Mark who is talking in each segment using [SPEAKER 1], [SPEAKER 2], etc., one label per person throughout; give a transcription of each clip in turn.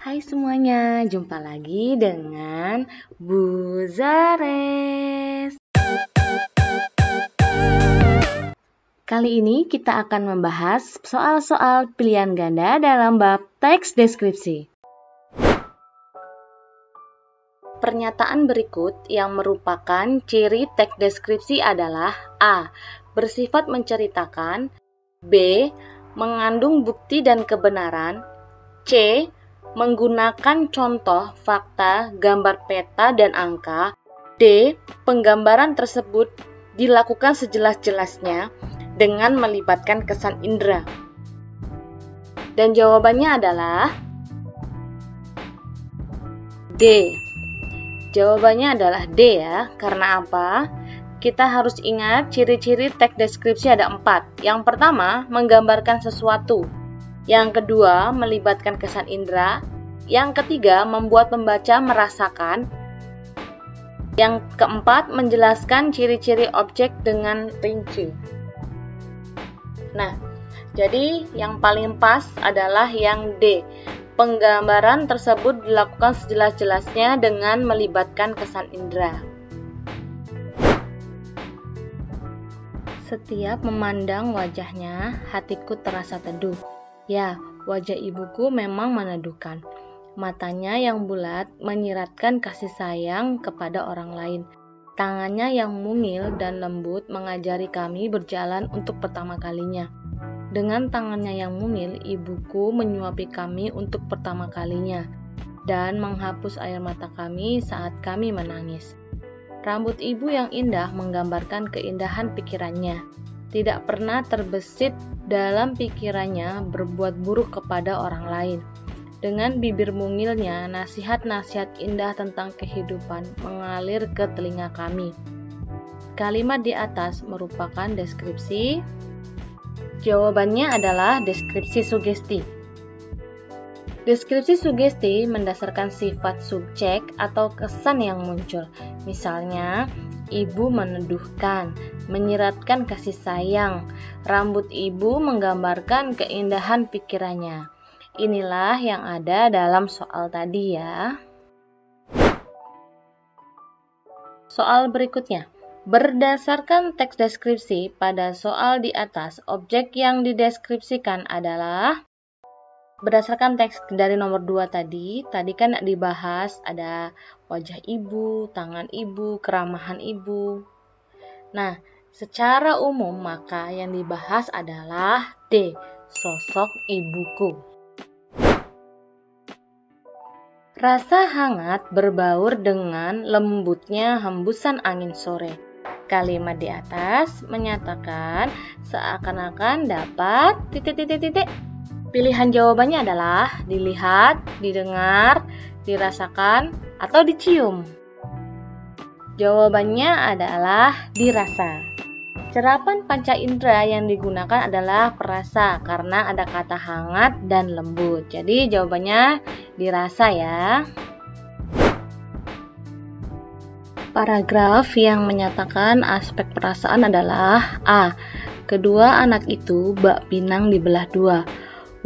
[SPEAKER 1] Hai semuanya, jumpa lagi dengan Bu Zares. Kali ini kita akan membahas soal-soal pilihan ganda dalam bab teks deskripsi. Pernyataan berikut yang merupakan ciri teks deskripsi adalah A. Bersifat menceritakan, B. Mengandung bukti dan kebenaran, C. Menggunakan contoh, fakta, gambar peta, dan angka, D. Penggambaran tersebut dilakukan sejelas-jelasnya dengan melibatkan kesan indera. Dan jawabannya adalah D. Jawabannya adalah D ya. Karena apa? Kita harus ingat ciri-ciri teks deskripsi ada 4. Yang pertama, menggambarkan sesuatu. Yang kedua, melibatkan kesan indera. Yang ketiga, membuat pembaca merasakan. Yang keempat, menjelaskan ciri-ciri objek dengan rinci. Nah, jadi yang paling pas adalah yang D. Penggambaran tersebut dilakukan sejelas-jelasnya dengan melibatkan kesan indera. Setiap memandang wajahnya, hatiku terasa teduh. Ya, wajah ibuku memang meneduhkan. Matanya yang bulat menyiratkan kasih sayang kepada orang lain. Tangannya yang mungil dan lembut mengajari kami berjalan untuk pertama kalinya. Dengan tangannya yang mungil, ibuku menyuapi kami untuk pertama kalinya dan menghapus air mata kami saat kami menangis. Rambut ibu yang indah menggambarkan keindahan pikirannya. Tidak pernah terbesit dalam pikirannya berbuat buruk kepada orang lain. Dengan bibir mungilnya, nasihat-nasihat indah tentang kehidupan mengalir ke telinga kami. Kalimat di atas merupakan deskripsi. Jawabannya adalah deskripsi sugesti. Deskripsi sugesti mendasarkan sifat subjek atau kesan yang muncul. Misalnya, ibu meneduhkan, menyiratkan kasih sayang. Rambut ibu menggambarkan keindahan pikirannya. Inilah yang ada dalam soal tadi ya. Soal berikutnya. Berdasarkan teks deskripsi pada soal di atas, objek yang dideskripsikan adalah berdasarkan teks dari nomor 2 tadi kan dibahas ada wajah ibu, tangan ibu, keramahan ibu. Nah, secara umum maka yang dibahas adalah D. Sosok ibuku. Rasa hangat berbaur dengan lembutnya hembusan angin sore. Kalimat di atas menyatakan seakan-akan dapat ... Pilihan jawabannya adalah dilihat, didengar, dirasakan, atau dicium. Jawabannya adalah dirasa. Cerapan panca indera yang digunakan adalah perasa karena ada kata hangat dan lembut. Jadi jawabannya dirasa ya. Paragraf yang menyatakan aspek perasaan adalah A. Kedua anak itu bak pinang dibelah dua.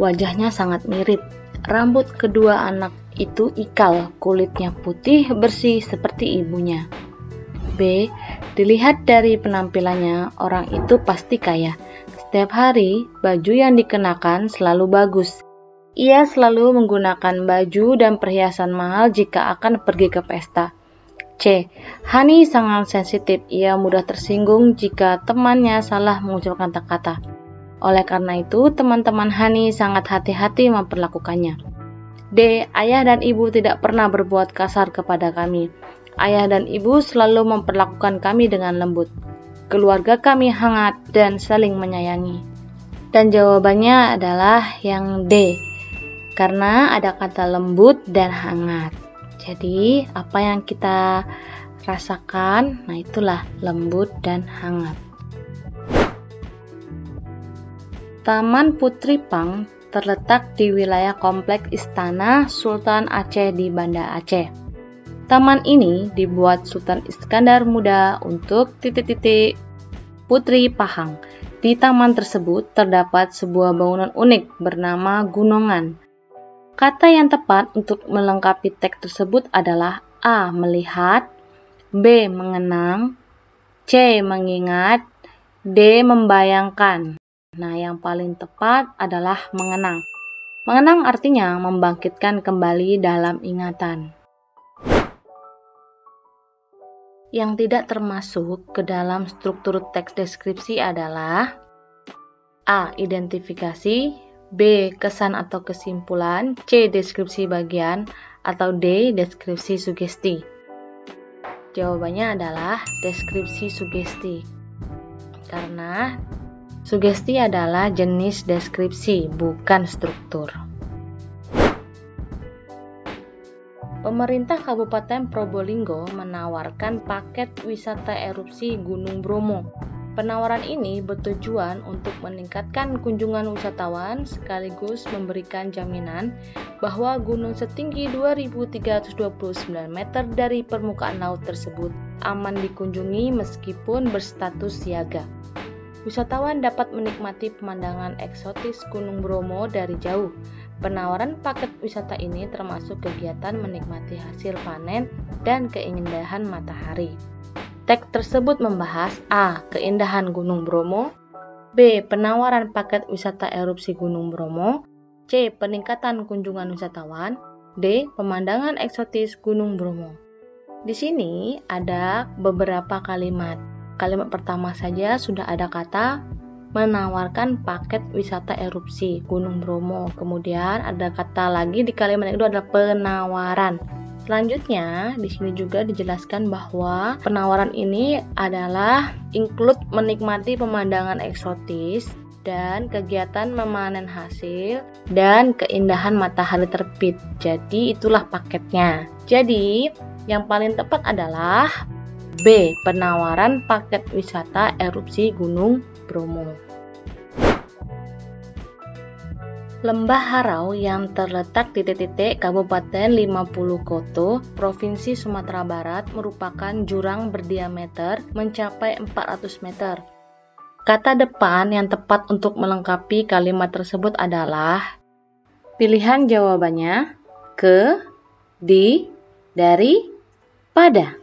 [SPEAKER 1] Wajahnya sangat mirip. Rambut kedua anak itu ikal, kulitnya putih bersih seperti ibunya. B. Dilihat dari penampilannya, orang itu pasti kaya. Setiap hari, baju yang dikenakan selalu bagus. Ia selalu menggunakan baju dan perhiasan mahal jika akan pergi ke pesta. C. Hani sangat sensitif. Ia mudah tersinggung jika temannya salah mengucapkan kata-kata. Oleh karena itu, teman-teman Hani sangat hati-hati memperlakukannya. D. Ayah dan ibu tidak pernah berbuat kasar kepada kami. Ayah dan ibu selalu memperlakukan kami dengan lembut. Keluarga kami hangat dan saling menyayangi. Dan jawabannya adalah yang D. Karena ada kata lembut dan hangat. Jadi, apa yang kita rasakan, nah itulah lembut dan hangat. Taman Putri Pang terletak di wilayah kompleks Istana Sultan Aceh di Banda Aceh. Taman ini dibuat Sultan Iskandar Muda untuk Putri Pahang. Di taman tersebut terdapat sebuah bangunan unik bernama Gunungan. Kata yang tepat untuk melengkapi teks tersebut adalah A. Melihat, B. Mengenang, C. Mengingat, D. Membayangkan. Nah, yang paling tepat adalah mengenang. Mengenang artinya membangkitkan kembali dalam ingatan. Yang tidak termasuk ke dalam struktur teks deskripsi adalah A. Identifikasi, B. Kesan atau kesimpulan, C. Deskripsi bagian, atau D. Deskripsi sugesti. Jawabannya adalah deskripsi sugesti. Karena sugesti adalah jenis deskripsi, bukan struktur. Pemerintah Kabupaten Probolinggo menawarkan paket wisata erupsi Gunung Bromo. Penawaran ini bertujuan untuk meningkatkan kunjungan wisatawan sekaligus memberikan jaminan bahwa gunung setinggi 2.329 meter dari permukaan laut tersebut aman dikunjungi meskipun berstatus siaga. Wisatawan dapat menikmati pemandangan eksotis Gunung Bromo dari jauh. Penawaran paket wisata ini termasuk kegiatan menikmati hasil panen dan keindahan matahari. Teks tersebut membahas A. Keindahan Gunung Bromo, B. Penawaran paket wisata erupsi Gunung Bromo, C. Peningkatan kunjungan wisatawan, D. Pemandangan eksotis Gunung Bromo. Di sini ada beberapa kalimat. Kalimat pertama saja sudah ada kata menawarkan paket wisata erupsi Gunung Bromo. Kemudian ada kata lagi di kalimat yang kedua adalah penawaran. Selanjutnya, di sini juga dijelaskan bahwa penawaran ini adalah include menikmati pemandangan eksotis dan kegiatan memanen hasil dan keindahan matahari terbit. Jadi, itulah paketnya. Jadi, yang paling tepat adalah B. Penawaran paket wisata erupsi Gunung Bromo. Lembah Harau yang terletak di titik Kabupaten 50 Koto, Provinsi Sumatera Barat merupakan jurang berdiameter mencapai 400 meter. Kata depan yang tepat untuk melengkapi kalimat tersebut adalah pilihan jawabannya ke, di, dari, pada.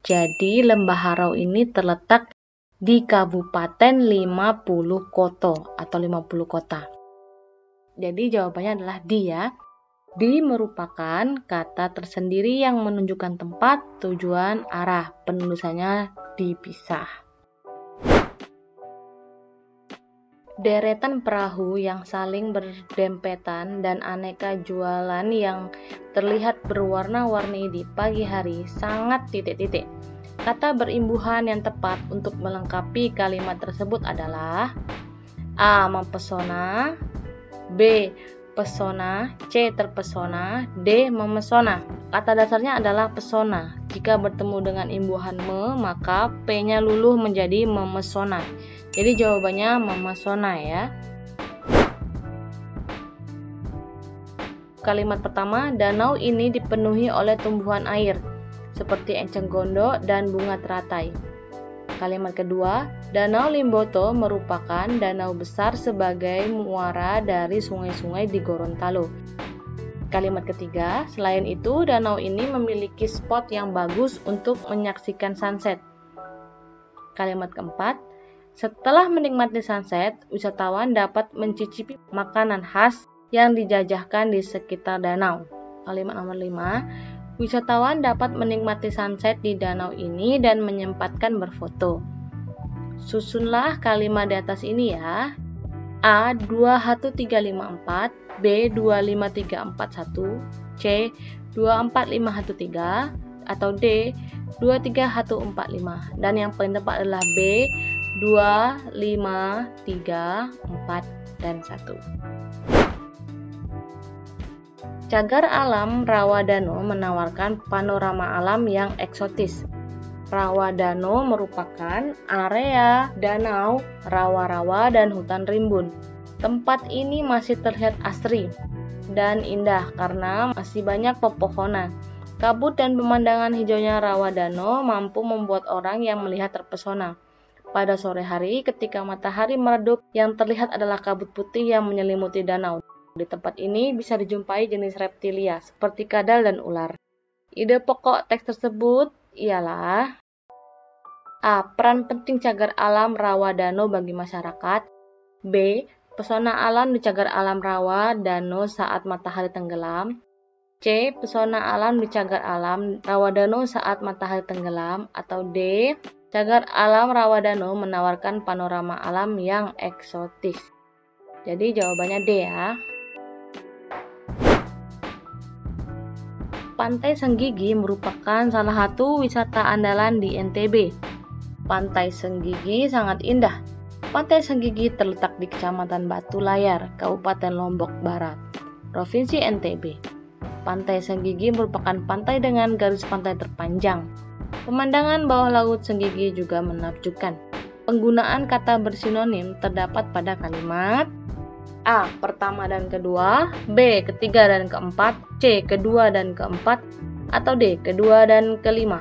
[SPEAKER 1] Jadi Lembah Harau ini terletak di Kabupaten 50 Koto atau 50 kota. Jadi jawabannya adalah di ya. Di merupakan kata tersendiri yang menunjukkan tempat, tujuan, arah. Penulisannya dipisah. Deretan perahu yang saling berdempetan dan aneka jualan yang terlihat berwarna-warni di pagi hari sangat titik-titik. Kata berimbuhan yang tepat untuk melengkapi kalimat tersebut adalah A. Mempesona, B. Pesona, C. Terpesona, D. Memesona. Kata dasarnya adalah pesona. Jika bertemu dengan imbuhan me, maka P-nya luluh menjadi memesona. Jadi jawabannya memesona ya. Kalimat pertama, danau ini dipenuhi oleh tumbuhan air seperti enceng gondok dan bunga teratai. Kalimat kedua, Danau Limboto merupakan danau besar sebagai muara dari sungai-sungai di Gorontalo. Kalimat ketiga, selain itu danau ini memiliki spot yang bagus untuk menyaksikan sunset. Kalimat keempat, setelah menikmati sunset, wisatawan dapat mencicipi makanan khas yang dijajahkan di sekitar danau. Kalimat nomor 5, wisatawan dapat menikmati sunset di danau ini dan menyempatkan berfoto. Susunlah kalimat di atas ini ya. A. 21354, B. 25341, C. 24513, atau D. 23145. Dan yang paling tepat adalah B. 253, 4, dan 1. Cagar alam Rawadano menawarkan panorama alam yang eksotis. Rawadano merupakan area danau, rawa-rawa, dan hutan rimbun. Tempat ini masih terlihat asri dan indah karena masih banyak pepohonan. Kabut dan pemandangan hijaunya Rawadano mampu membuat orang yang melihat terpesona. Pada sore hari, ketika matahari meredup, yang terlihat adalah kabut putih yang menyelimuti danau. Di tempat ini bisa dijumpai jenis reptilia seperti kadal dan ular. Ide pokok teks tersebut ialah A. Peran penting cagar alam rawa danau bagi masyarakat. B. Pesona alam di cagar alam rawa danau saat matahari tenggelam. C. Pesona alam di cagar alam rawa danau saat matahari tenggelam. Atau D. Cagar alam rawa danau menawarkan panorama alam yang eksotis. Jadi jawabannya D ya. Pantai Senggigi merupakan salah satu wisata andalan di NTB. Pantai Senggigi sangat indah. Pantai Senggigi terletak di Kecamatan Batu Layar, Kabupaten Lombok Barat, Provinsi NTB. Pantai Senggigi merupakan pantai dengan garis pantai terpanjang. Pemandangan bawah laut Senggigi juga menakjubkan. Penggunaan kata bersinonim terdapat pada kalimat A. Pertama dan kedua, B. Ketiga dan keempat, C. Kedua dan keempat, atau D. Kedua dan kelima.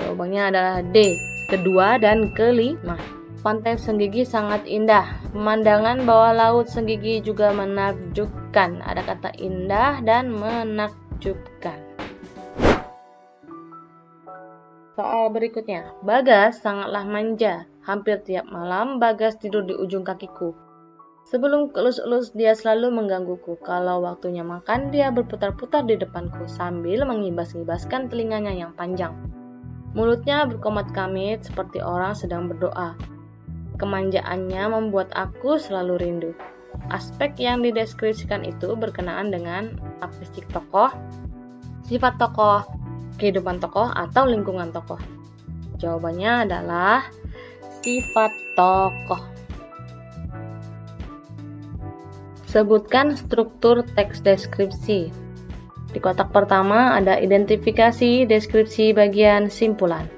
[SPEAKER 1] Jawabannya adalah D. Kedua dan kelima. Pantai Senggigi sangat indah. Pemandangan bawah laut Senggigi juga menakjubkan. Ada kata indah dan menakjubkan. Soal berikutnya. Bagas sangatlah manja. Hampir tiap malam Bagas tidur di ujung kakiku. Sebelum kelus-elus dia selalu menggangguku. Kalau waktunya makan, dia berputar-putar di depanku sambil mengibas-ngibaskan telinganya yang panjang. Mulutnya berkomat kamit seperti orang sedang berdoa. Kemanjaannya membuat aku selalu rindu. Aspek yang dideskripsikan itu berkenaan dengan karakteristik tokoh, sifat tokoh, kehidupan tokoh, atau lingkungan tokoh. Jawabannya adalah sifat tokoh. Sebutkan struktur teks deskripsi. Di kotak pertama ada identifikasi, deskripsi, bagian, simpulan.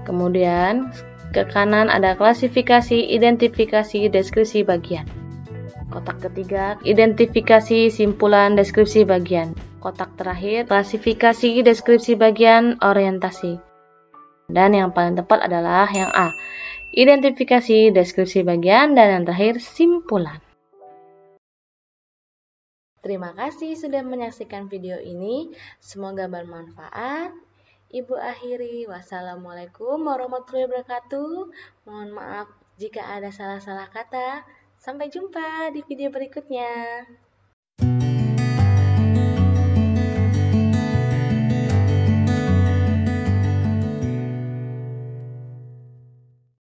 [SPEAKER 1] Kemudian ke kanan ada klasifikasi, identifikasi, deskripsi, bagian. Kotak ketiga, identifikasi, simpulan, deskripsi, bagian. Kotak terakhir, klasifikasi, deskripsi, bagian, orientasi. Dan yang paling tepat adalah yang A, identifikasi, deskripsi, bagian, dan yang terakhir, simpulan. Terima kasih sudah menyaksikan video ini. Semoga bermanfaat. Ibu akhiri, wassalamualaikum warahmatullahi wabarakatuh. Mohon maaf jika ada salah-salah kata. Sampai jumpa di video berikutnya.